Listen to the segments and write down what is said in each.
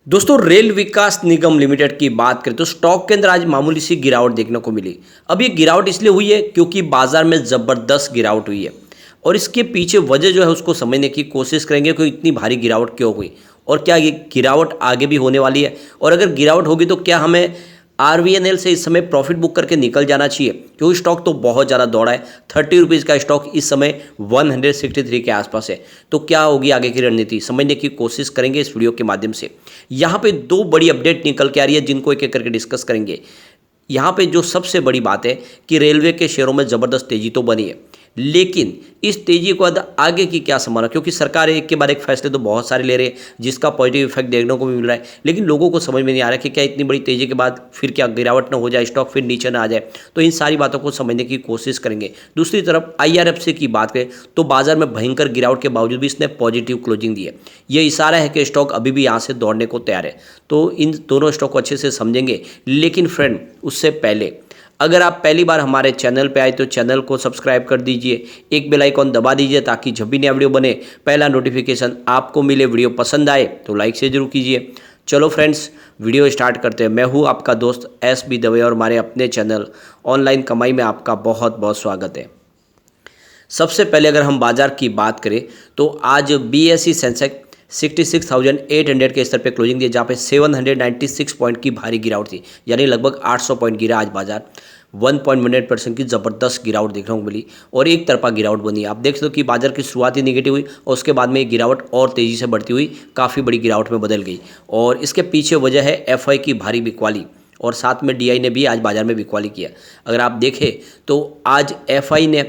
दोस्तों रेल विकास निगम लिमिटेड की बात करें तो स्टॉक के अंदर आज मामूली सी गिरावट देखने को मिली। अब ये गिरावट इसलिए हुई है क्योंकि बाजार में ज़बरदस्त गिरावट हुई है और इसके पीछे वजह जो है उसको समझने की कोशिश करेंगे कि इतनी भारी गिरावट क्यों हुई और क्या ये गिरावट आगे भी होने वाली है, और अगर गिरावट होगी तो क्या हमें आरवीएनएल से इस समय प्रॉफिट बुक करके निकल जाना चाहिए, क्योंकि स्टॉक तो बहुत ज़्यादा दौड़ा है। 30 रुपीज़ का स्टॉक इस समय 163 के आसपास है। तो क्या होगी आगे की रणनीति, समझने की कोशिश करेंगे इस वीडियो के माध्यम से। यहाँ पे दो बड़ी अपडेट निकल के आ रही है जिनको एक एक करके डिस्कस करेंगे। यहाँ पे जो सबसे बड़ी बात है कि रेलवे के शेयरों में ज़बरदस्त तेज़ी तो बनी है, लेकिन इस तेज़ी के बाद आगे की क्या संभावना, क्योंकि सरकार एक के बाद एक फैसले तो बहुत सारे ले रहे हैं जिसका पॉजिटिव इफेक्ट देखने को भी मिल रहा है, लेकिन लोगों को समझ में नहीं आ रहा कि क्या इतनी बड़ी तेज़ी के बाद फिर क्या गिरावट ना हो जाए, स्टॉक फिर नीचे ना आ जाए। तो इन सारी बातों को समझने की कोशिश करेंगे। दूसरी तरफ आईआरएफसी की बात करें तो बाजार में भयंकर गिरावट के बावजूद भी इसने पॉजिटिव क्लोजिंग दी है। ये इशारा है कि स्टॉक अभी भी यहाँ से दौड़ने को तैयार है। तो इन दोनों स्टॉक को अच्छे से समझेंगे, लेकिन फ्रेंड उससे पहले अगर आप पहली बार हमारे चैनल पे आए तो चैनल को सब्सक्राइब कर दीजिए, एक बेल आइकॉन दबा दीजिए ताकि जब भी नया वीडियो बने पहला नोटिफिकेशन आपको मिले। वीडियो पसंद आए तो लाइक से जरूर कीजिए। चलो फ्रेंड्स वीडियो स्टार्ट करते हैं। मैं हूँ आपका दोस्त एस बी दवे और हमारे अपने चैनल ऑनलाइन कमाई में आपका बहुत बहुत स्वागत है। सबसे पहले अगर हम बाजार की बात करें तो आज बीएसई सेंसेक्स 66,800 के स्तर पे क्लोजिंग दिए, जहाँ पे 796 पॉइंट की भारी गिरावट थी, यानी लगभग 800 पॉइंट गिरा आज बाजार। 1.18% की ज़बरदस्त गिरावट देखने को मिली और एक तरफा गिरावट बनी। आप देख सकते हो कि बाजार की शुरुआत ही निगेटिव हुई और उसके बाद में ये गिरावट और तेज़ी से बढ़ती हुई काफ़ी बड़ी गिरावट में बदल गई, और इसके पीछे वजह है एफआई की भारी बिकवाली और साथ में डीआई ने भी आज बाजार में बिकवाली किया। अगर आप देखें तो आज एफआई ने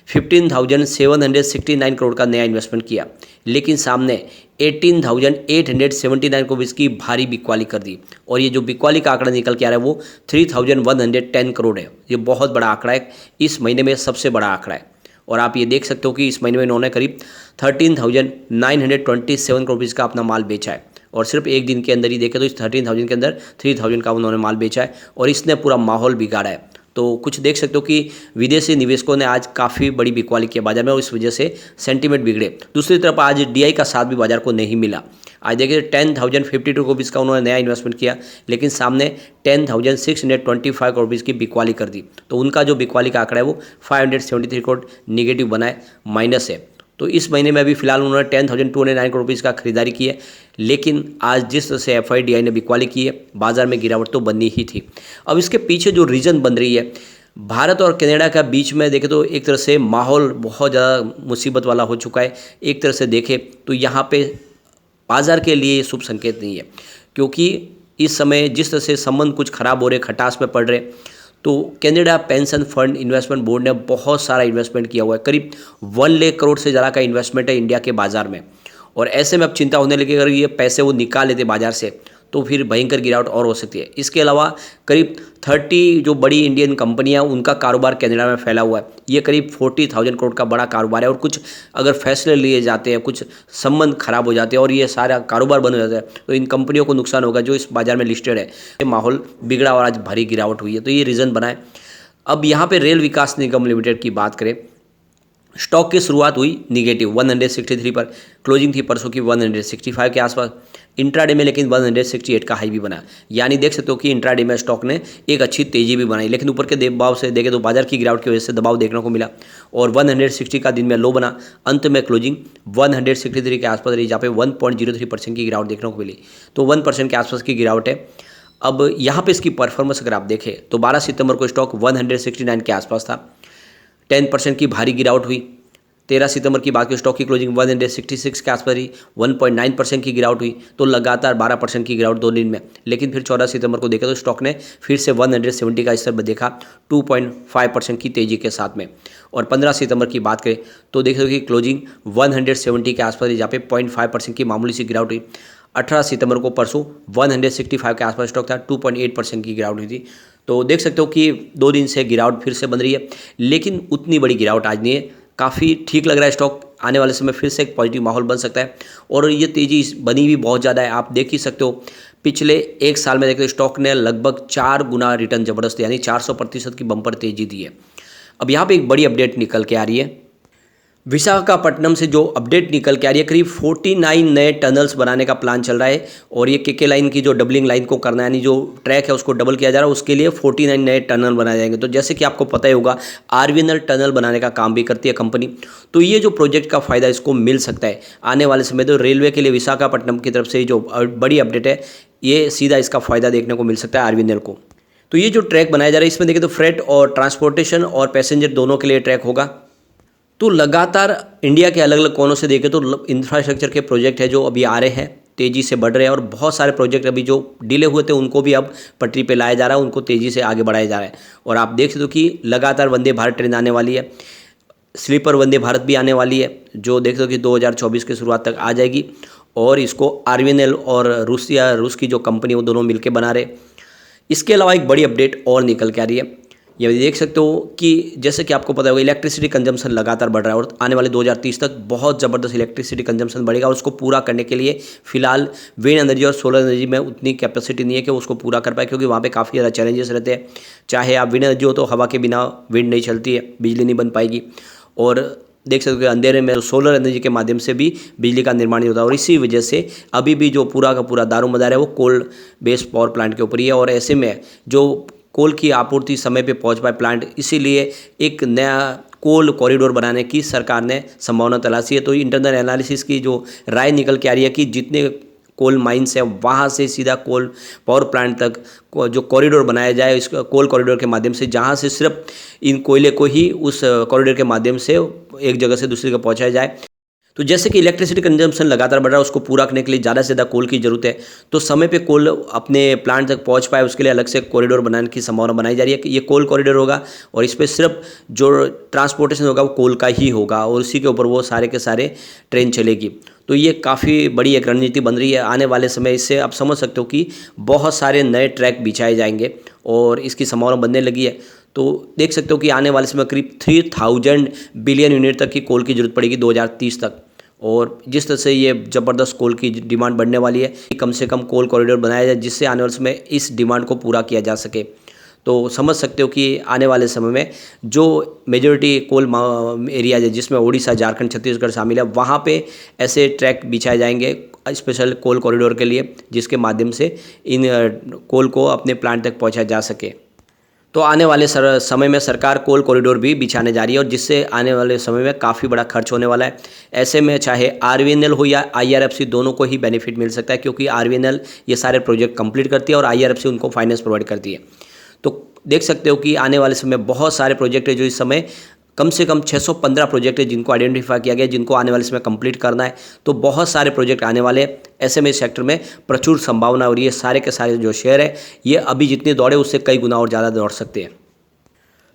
15,769 करोड़ का नया इन्वेस्टमेंट किया, लेकिन सामने 18,879 को भी इसकी भारी बिकवाली कर दी, और ये जो बिकवाली का आंकड़ा निकल के आ रहा है वो 3,110 करोड़ है। ये बहुत बड़ा आंकड़ा है, इस महीने में सबसे बड़ा आंकड़ा है। और आप ये देख सकते हो कि इस महीने में इन्होंने करीब 13,927 करोड़ का अपना माल बेचा है, और सिर्फ एक दिन के अंदर ही देखें तो इस 13,000 के अंदर 3,000 का उन्होंने माल बेचा है, और इसने पूरा माहौल बिगाड़ा है। तो कुछ देख सकते हो कि विदेशी निवेशकों ने आज काफ़ी बड़ी बिकवाली की बाजार में और इस वजह से सेंटीमेंट बिगड़े। दूसरी तरफ आज डीआई का साथ भी बाजार को नहीं मिला। आज देखिए 10,052 करोड़ का उन्होंने नया इन्वेस्टमेंट किया, लेकिन सामने 10,625 करोड़ की बिकवाली कर दी। तो उनका जो बिकवाली का आंकड़ा है वो 573 करोड़ निगेटिव बना है, माइनस है। तो इस महीने में अभी फिलहाल उन्होंने 10,209 करोड़ रुपीज़ का खरीदारी की है, लेकिन आज जिस तरह से एफआईडीआई ने बिकवाली की है बाजार में गिरावट तो बननी ही थी। अब इसके पीछे जो रीज़न बन रही है, भारत और कनाडा का बीच में देखें तो एक तरह से माहौल बहुत ज़्यादा मुसीबत वाला हो चुका है। एक तरह से देखें तो यहाँ पे बाजार के लिए शुभ संकेत नहीं है, क्योंकि इस समय जिस तरह से संबंध कुछ खराब हो रहे, खटास में पड़ रहे, तो Canada pension fund investment board ने बहुत सारा इन्वेस्टमेंट किया हुआ है। करीब 1 लाख करोड़ से ज़्यादा का इन्वेस्टमेंट है इंडिया के बाज़ार में, और ऐसे में अब चिंता होने लगी अगर ये पैसे वो निकाल लेते बाज़ार से तो फिर भयंकर गिरावट और हो सकती है। इसके अलावा करीब 30 जो बड़ी इंडियन कंपनियां उनका कारोबार कनाडा में फैला हुआ है। ये करीब 40,000 करोड़ का बड़ा कारोबार है, और कुछ अगर फैसले लिए जाते हैं, कुछ संबंध खराब हो जाते हैं और ये सारा कारोबार बंद हो जाता है तो इन कंपनियों को नुकसान होगा जो इस बाजार में लिस्टेड है। माहौल बिगड़ा और आज भारी गिरावट हुई है, तो ये रीज़न बना है। अब यहाँ पे रेल विकास निगम लिमिटेड की बात करें, स्टॉक की शुरुआत हुई निगेटिव 163 पर, क्लोजिंग थी परसों की 165 के आसपास, इंट्राडे में लेकिन 168 का हाई भी बना। यानी देख सकते हो कि इंट्राडे में स्टॉक ने एक अच्छी तेजी भी बनाई, लेकिन ऊपर के दबाव से देखें तो बाजार की गिरावट की वजह से दबाव देखने को मिला और 160 का दिन में लो बना। अंत में क्लोजिंग 163 के आसपास रही, जहाँ पे 1.03% की गिरावट देखने को मिली। तो 1% के आसपास की गिरावट है। अब यहाँ पे इसकी परफॉर्मेंस अगर आप देखें तो 12 सितंबर को स्टॉक 169 के आसपास था, 10% की भारी गिरावट हुई। 13 सितंबर की बात की स्टॉक की क्लोजिंग 166 के आसपास रही, 1.9% की गिरावट हुई। तो लगातार 12% की गिरावट 2 दिन में। लेकिन फिर 14 सितंबर को देखा तो स्टॉक ने फिर से 170 का स्तर देखा 2.5% की तेजी के साथ में। और 15 सितंबर की बात करें तो देख सकते हो कि क्लोजिंग 170 के आसपास रही, जहाँ पे 0.5% की मामूली सी गिरावट हुई। 18 सितंबर को परसों 165 के आसपास स्टॉक था, 2.8% की गिरावट हुई थी। तो देख सकते हो कि 2 दिन से गिरावट फिर से बन रही है, लेकिन उतनी बड़ी गिरावट आज नहीं है। काफ़ी ठीक लग रहा है स्टॉक, आने वाले समय फिर से एक पॉजिटिव माहौल बन सकता है, और ये तेज़ी बनी भी बहुत ज़्यादा है। आप देख ही सकते हो पिछले एक साल में देखते स्टॉक ने लगभग 4 गुना रिटर्न ज़बरदस्त, यानी 400% की बम्पर तेज़ी दी है। अब यहाँ पे एक बड़ी अपडेट निकल के आ रही है। विशाखापट्टनम से जो अपडेट निकल के आ रही है, करीब 49 नए टनल्स बनाने का प्लान चल रहा है और ये केके लाइन की जो डबलिंग लाइन को करना है, यानी जो ट्रैक है उसको डबल किया जा रहा है, उसके लिए 49 नए टनल बनाए जाएंगे। तो जैसे कि आपको पता ही होगा, आरवीएनएल टनल बनाने का काम भी करती है कंपनी। तो ये जो प्रोजेक्ट का फ़ायदा इसको मिल सकता है आने वाले समय। तो रेलवे के लिए विशाखापट्टनम की तरफ से जो बड़ी अपडेट है, ये सीधा इसका फ़ायदा देखने को मिल सकता है आरवीएनएल को। तो ये जो ट्रैक बनाया जा रहा है, इसमें देखें तो फ्रेट और ट्रांसपोर्टेशन और पैसेंजर दोनों के लिए ट्रैक होगा। तो लगातार इंडिया के अलग अलग कोनों से देखें तो इंफ्रास्ट्रक्चर के प्रोजेक्ट है जो अभी आ रहे हैं, तेज़ी से बढ़ रहे हैं, और बहुत सारे प्रोजेक्ट अभी जो डिले हुए थे उनको भी अब पटरी पे लाया जा रहा है, उनको तेज़ी से आगे बढ़ाया जा रहा है। और आप देख सकते हो कि लगातार वंदे भारत ट्रेन आने वाली है, स्लीपर वंदे भारत भी आने वाली है, जो देख सकते हो कि 2024 की शुरुआत तक आ जाएगी। और इसको आरवीएनएल और रूस की जो कंपनी है वो दोनों मिलकर बना रहे। इसके अलावा एक बड़ी अपडेट और निकल के आ रही है, ये देख सकते हो कि जैसे कि आपको पता होगा, इलेक्ट्रिसिटी कंजम्पशन लगातार बढ़ रहा है और आने वाले 2030 तक बहुत ज़बरदस्त इलेक्ट्रिसिटी कंजम्पशन बढ़ेगा। और उसको पूरा करने के लिए फिलहाल विंड एनर्जी और सोलर एनर्जी में उतनी कैपेसिटी नहीं है कि उसको पूरा कर पाए, क्योंकि वहाँ पे काफ़ी ज़्यादा चैलेंजेस रहते हैं। चाहे आप विंड एनर्जी हो तो हवा के बिना विंड नहीं चलती है, बिजली नहीं बन पाएगी। और देख सकते हो कि अंधेरे में सोलर एनर्जी के माध्यम से भी बिजली का निर्माण नहीं होता। और इसी वजह से अभी भी जो पूरा का पूरा दारोमदार है वो कोल बेस्ड पावर प्लांट के ऊपर ही है। और ऐसे में जो कोल की आपूर्ति समय पे पहुंच पाए प्लांट, इसीलिए एक नया कोल कॉरिडोर बनाने की सरकार ने संभावना तलाशी है। तो इंटरनल एनालिसिस की जो राय निकल के आ रही है कि जितने कोल माइंस है वहाँ से सीधा कोल पावर प्लांट तक जो कॉरिडोर बनाया जाए, इस कोल कॉरिडोर के माध्यम से, जहाँ से सिर्फ इन कोयले को ही उस कॉरिडोर के माध्यम से एक जगह से दूसरी जगह पहुँचाया जाए। तो जैसे कि इलेक्ट्रिसिटी कंजम्पशन लगातार बढ़ रहा है, उसको पूरा करने के लिए ज़्यादा से ज़्यादा कोल की ज़रूरत है। तो समय पे कोल अपने प्लांट तक पहुंच पाए, उसके लिए अलग से कॉरिडोर बनाने की संभावना बनाई जा रही है कि ये कोल कॉरिडोर होगा और इस पर सिर्फ जो ट्रांसपोर्टेशन होगा वो कोल का ही होगा और उसी के ऊपर वो सारे के सारे ट्रेन चलेगी। तो ये काफ़ी बड़ी एक रणनीति बन रही है आने वाले समय। इससे आप समझ सकते हो कि बहुत सारे नए ट्रैक बिछाए जाएंगे और इसकी संभावना बनने लगी है। तो देख सकते हो कि आने वाले समय करीब 3000 बिलियन यूनिट तक की कोल की जरूरत पड़ेगी 2030 तक। और जिस तरह से ये ज़बरदस्त कोल की डिमांड बढ़ने वाली है, कम से कम कोल कॉरिडोर बनाया जाए जिससे आने वाले समय इस डिमांड को पूरा किया जा सके। तो समझ सकते हो कि आने वाले समय में जो मेजॉरिटी कोल एरिया है, जिसमें उड़ीसा, झारखंड, छत्तीसगढ़ शामिल है, वहाँ पे ऐसे ट्रैक बिछाए जाएंगे स्पेशल कोल कॉरिडोर के लिए, जिसके माध्यम से इन कोल को अपने प्लांट तक पहुँचाया जा सके। तो आने वाले समय में सरकार कोल कॉरिडोर भी बिछाने जा रही है और जिससे आने वाले समय में काफ़ी बड़ा खर्च होने वाला है। ऐसे में चाहे आरवीएनएल हो या आईआरएफसी, दोनों को ही बेनिफिट मिल सकता है, क्योंकि आरवीएनएल ये सारे प्रोजेक्ट कंप्लीट करती है और आईआरएफसी उनको फाइनेंस प्रोवाइड करती है। तो देख सकते हो कि आने वाले समय बहुत सारे प्रोजेक्ट है जो इस समय कम से कम 615 प्रोजेक्ट है जिनको आइडेंटिफाई किया गया, जिनको आने वाले समय कंप्लीट करना है। तो बहुत सारे प्रोजेक्ट आने वाले एसएमई सेक्टर में प्रचुर संभावना हो रही है। सारे के सारे जो शेयर है ये अभी जितने दौड़े उससे कई गुना और ज़्यादा दौड़ सकते हैं।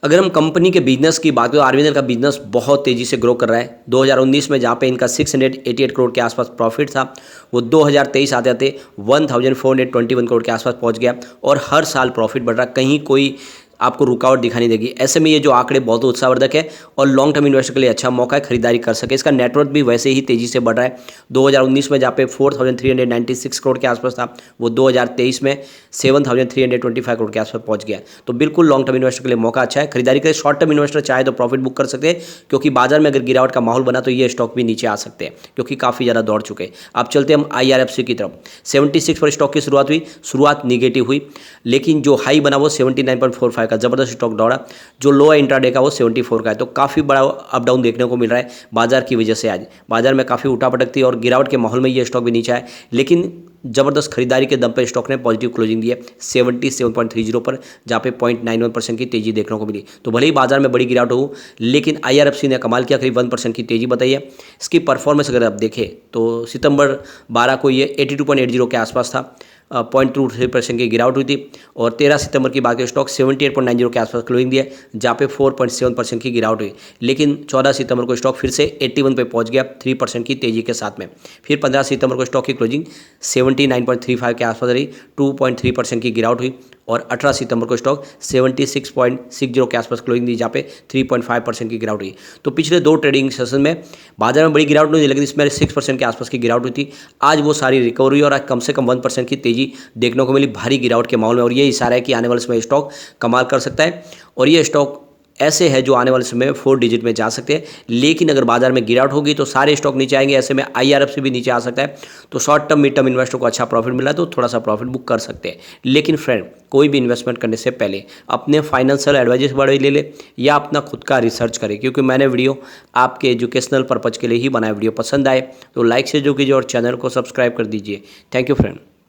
अगर हम कंपनी के बिजनेस की बात करें, आरवीएनएल का बिजनेस बहुत तेज़ी से ग्रो कर रहा है। 2019 में जहाँ पे इनका 688 करोड़ के आसपास प्रॉफिट था, वो 2023 आते आते 1421 करोड़ के आसपास पहुँच गया और हर साल प्रॉफिट बढ़ रहा, कहीं कोई आपको रुकावट दिखाई नहीं देगी। ऐसे में ये जो आंकड़े बहुत उत्साहवर्धक है और लॉन्ग टर्म इन्वेस्टर के लिए अच्छा मौका है खरीदारी कर सके। इसका नेटवर्थ भी वैसे ही तेज़ी से बढ़ रहा है। 2019 में जहाँ पे 4396 करोड़ के आसपास था, वो 2023 में 7325 करोड़ के आसपास पहुँच गया। तो बिल्कुल लॉन्ग टर्म इन्वेस्टर के लिए मौका अच्छा है खरीदारी के लिए। शॉर्ट टर्म इन्वेस्टर चाहे तो प्रॉफिट बुक कर सकते हैं, क्योंकि बाजार में अगर गिरावट का माहौल बना तो ये स्टॉक भी नीचे आ सकते हैं, क्योंकि काफ़ी ज़्यादा दौड़ चुके हैं। अब चलते हम आईआरएफसी की तरफ। 76 पर स्टॉक की शुरुआत हुई, शुरुआत निगेटिव हुई, लेकिन जो हाई बना वो 79.45 का जबरदस्त स्टॉक दौड़ा। जो लो है इंट्राडे का वो 74 का है। तो काफ़ी बड़ा अप डाउन देखने को मिल रहा है बाजार की वजह से। आज बाजार में काफ़ी उठापटक थी और गिरावट के माहौल में ये स्टॉक भी नीचे आया, लेकिन जबरदस्त खरीदारी के दम पर स्टॉक ने पॉजिटिव क्लोजिंग दी है 77.30 पर, जहाँ पे 0.91% की तेजी देखने को मिली। तो भले ही बाजार में बड़ी गिरावट हो, लेकिन आईआरएफसी ने कमाल किया, करीब 1% की तेजी बताई है। इसकी परफॉर्मेंस अगर आप देखें तो सितंबर 12 को ये 82.80 के आसपास था, 0.23% की गिरावट हुई थी। और 13 सितंबर की बात करें, स्टॉक 78.90 के आसपास क्लोजिंग दिया, जहाँ पे 4.7% की गिरावट हुई। लेकिन 14 सितंबर को स्टॉक फिर से 81 पे पहुंच गया 3% की तेजी के साथ में। फिर 15 सितंबर को स्टॉक की क्लोजिंग 79.35 के आसपास रही, 2.3% की गिरावट हुई। और 18 सितंबर को स्टॉक 76.60 के आसपास क्लोजिंग दी, जहाँ पे 3.5% की गिरावट हुई। तो पिछले दो ट्रेडिंग सेशन में बाजार में बड़ी गिरावट नहीं हुई, लेकिन इसमें 6% के आसपास की गिरावट हुई थी। आज वो सारी रिकवरी और आज कम से कम 1% की तेजी देखने को मिली भारी गिरावट के माहौल में। और ये इशारा है कि आने वाले समय स्टॉक कमाल कर सकता है और ये स्टॉक ऐसे है जो आने वाले समय में 4 डिजिट में जा सकते हैं। लेकिन अगर बाजार में गिरावट होगी तो सारे स्टॉक नीचे आएंगे, ऐसे में IRFC भी नीचे आ सकता है। तो short term mid term investor को अच्छा प्रॉफिट मिला तो थोड़ा सा प्रॉफिट बुक कर सकते हैं। लेकिन फ्रेंड, कोई भी इन्वेस्टमेंट करने से पहले अपने फाइनेंशियल एडवाइजर से बड़े ले ले या अपना खुद का रिसर्च करें, क्योंकि मैंने वीडियो आपके एजुकेशनल पर्पज़ के लिए ही बनाया। वीडियो पसंद आए तो लाइक से जो कीजिए और चैनल को सब्सक्राइब कर दीजिए। Thank you friend.